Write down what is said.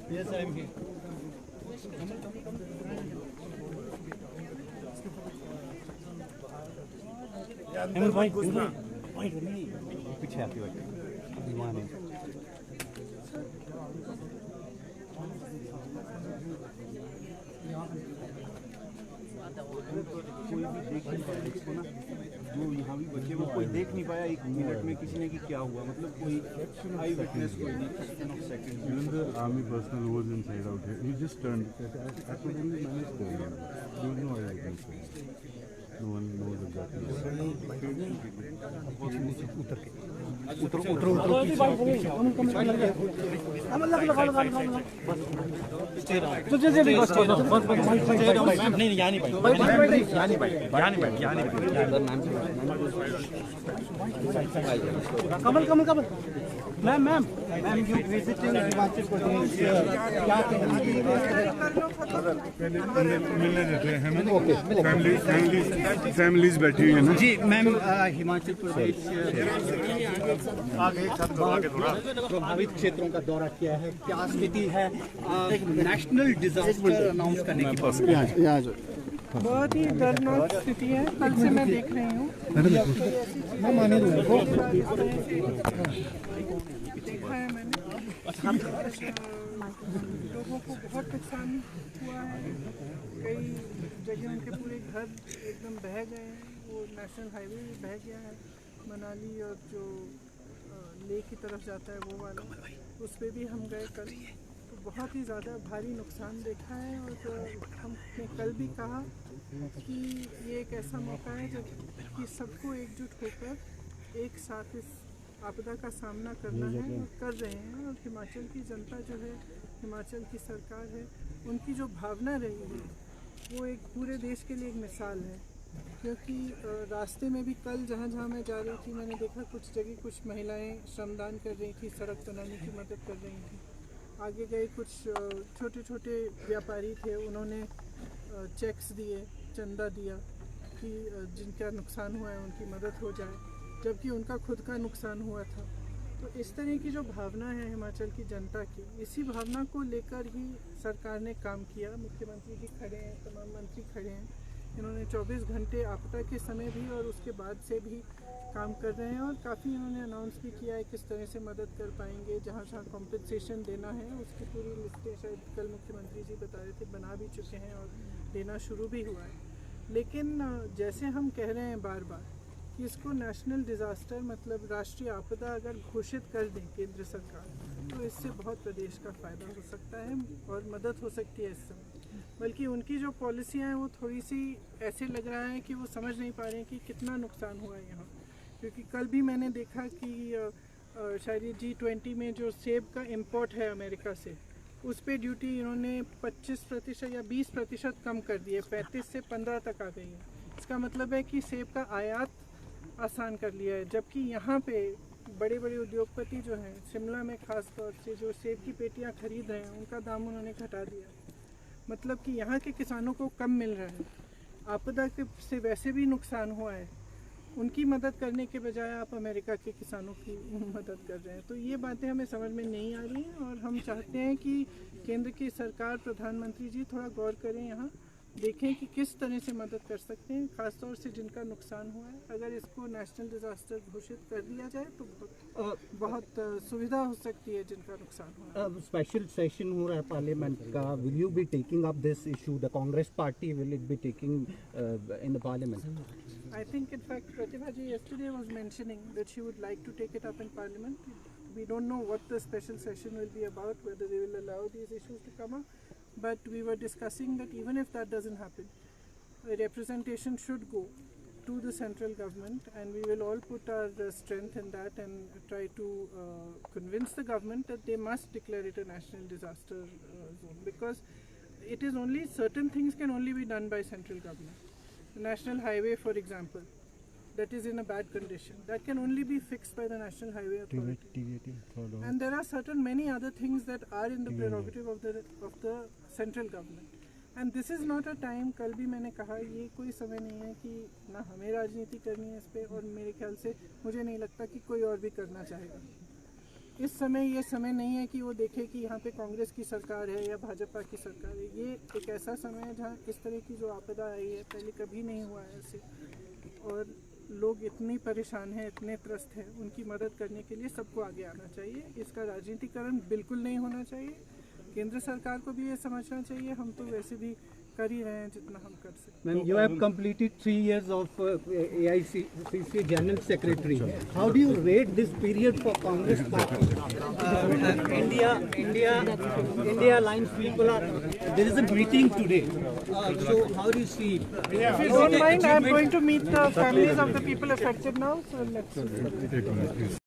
Yes, I am here. पीछे आती हुई कोई भी देख नहीं पाया इसको ना, जो यहाँ भी बचे वो कोई देख नहीं पाया एक मिनट में किसी ने कि क्या हुआ, मतलब कोई आई विटनेस कोई नहीं, fraction of seconds. Even the army personnel who was inside out here, he just turned. I could only manage to. There was no other witness. No one knows exactly. Kamal Kamal Kamal ma'am ma'am ma'am you visiting Himachal Pradesh क्या मिलने देते हैं हमें. Families बैठी हुई है ना जी ma'am. Himachal Pradesh प्रभावित क्षेत्रों का दौरा किया है, क्या स्थिति है एक नेशनल डिजास्टर अनाउंस करने की यहाँ बहुत ही दर्दनाक स्थिति है. कल से मैं देख रही हूँ, देखा है मैंने. लोगों को बहुत नुकसान हुआ है. कई जगह उनके पूरे घर एकदम बह गए हैं. वो नेशनल हाईवे भी बह गया है, मनाली और जो लेह की तरफ जाता है वो वाला, उस पर भी हम गए कल. तो बहुत ही ज़्यादा भारी नुकसान देखा है. और हमने कल भी कहा कि ये एक ऐसा मौका है जब कि सबको एकजुट होकर एक साथ इस आपदा का सामना करना है और कर रहे हैं. और हिमाचल की जनता जो है, हिमाचल की सरकार है, उनकी जो भावना रही है वो एक पूरे देश के लिए एक मिसाल है. क्योंकि रास्ते में भी कल जहाँ जहाँ मैं जा रही थी, मैंने देखा कुछ जगह कुछ महिलाएं श्रमदान कर रही थी, सड़क बनाने की मदद कर रही थी. आगे गए कुछ छोटे छोटे व्यापारी थे, उन्होंने चेक्स दिए, चंदा दिया कि जिनका नुकसान हुआ है उनकी मदद हो जाए, जबकि उनका खुद का नुकसान हुआ था. तो इस तरह की जो भावना है हिमाचल की जनता की, इसी भावना को लेकर ही सरकार ने काम किया. मुख्यमंत्री जी खड़े हैं, तमाम मंत्री खड़े हैं. इन्होंने 24 घंटे आपदा के समय भी और उसके बाद से भी काम कर रहे हैं. और काफ़ी इन्होंने अनाउंस भी किया है किस तरह से मदद कर पाएंगे. जहाँ जहाँ कॉम्पनसेशन देना है उसकी पूरी लिस्टें शायद कल मुख्यमंत्री जी बता रहे थे बना भी चुके हैं और देना शुरू भी हुआ है. लेकिन जैसे हम कह रहे हैं बार बार कि इसको नेशनल डिज़ास्टर मतलब राष्ट्रीय आपदा अगर घोषित कर दें केंद्र सरकार, तो इससे बहुत प्रदेश का फ़ायदा हो सकता है और मदद हो सकती है इस समय. बल्कि उनकी जो पॉलिसियाँ हैं वो थोड़ी सी ऐसे लग रहा है कि वो समझ नहीं पा रहे हैं कि कितना नुकसान हुआ है यहाँ. क्योंकि कल भी मैंने देखा कि शायद G20 में जो सेब का इंपोर्ट है अमेरिका से, उस पे ड्यूटी इन्होंने 25% या 20% कम कर दी है, 35 से 15 तक आ गई है. इसका मतलब है कि सेब का आयात आसान कर लिया है. जबकि यहाँ पे बड़े बड़े उद्योगपति जो हैं, शिमला में ख़ास तौर से जो सेब की पेटियाँ खरीद रहे हैं, उनका दाम उन्होंने घटा दिया. मतलब कि यहाँ के किसानों को कम मिल रहा है. आपदा से वैसे भी नुकसान हुआ है, उनकी मदद करने के बजाय आप अमेरिका के किसानों की मदद कर रहे हैं. तो ये बातें हमें समझ में नहीं आ रही हैं और हम चाहते हैं कि केंद्र की सरकार, प्रधानमंत्री जी थोड़ा गौर करें, यहाँ देखें कि किस तरह से मदद कर सकते हैं, खासतौर से जिनका नुकसान हुआ है. अगर इसको नेशनल डिज़ास्टर घोषित कर दिया जाए तो बहुत सुविधा हो सकती है जिनका नुकसान हुआ है. स्पेशल सेशन हो रहा है पार्लियामेंट का. Will you be taking up this issue? The Congress party will it be taking in the parliament? I think in fact Pratibha ji yesterday was mentioning that she would like to take it up in parliament. We don't know what the special session will be about, whether they will allow these issues to come up, but we were discussing that even if that doesn't happen, a representation should go to the central government, and we will all put our strength in that and try to convince the government that they must declare it a national disaster zone, because it is only certain things can only be done by central government. The national highway, for example, that is in a bad condition, that can only be fixed by the National Highway Authority. And there are certain many other things that are in the prerogative of the central government. And this is not a time, कल भी मैंने कहा, ये कोई समय नहीं है कि ना हमें राजनीति करनी है इस पे, और मेरे ख्याल से मुझे नहीं लगता कि कोई और भी करना चाहेगा. इस समय ये समय नहीं है कि वो देखे कि यहाँ पे कांग्रेस की सरकार है या भाजपा की सरकार है। ये एक ऐसा समय है जहाँ इस तरह की जो आपदा आई है पहले कभी नहीं हुआ है ऐसे, और लोग इतनी परेशान हैं, इतने त्रस्त हैं, उनकी मदद करने के लिए सबको आगे आना चाहिए। इसका राजनीतिकरण बिल्कुल नहीं होना चाहिए। केंद्र सरकार को भी ये समझना चाहिए, हम तो वैसे भी कर ही रहे हैं जितना हम कर सकते हैं। Ma'am, you have completed 3 years of AICC General Secretary. How do you rate this period for Congress Party? India Alliance people are. There is a meeting today. So how do you see it? If you don't mind, I am going to meet the families of the people affected now. So let's.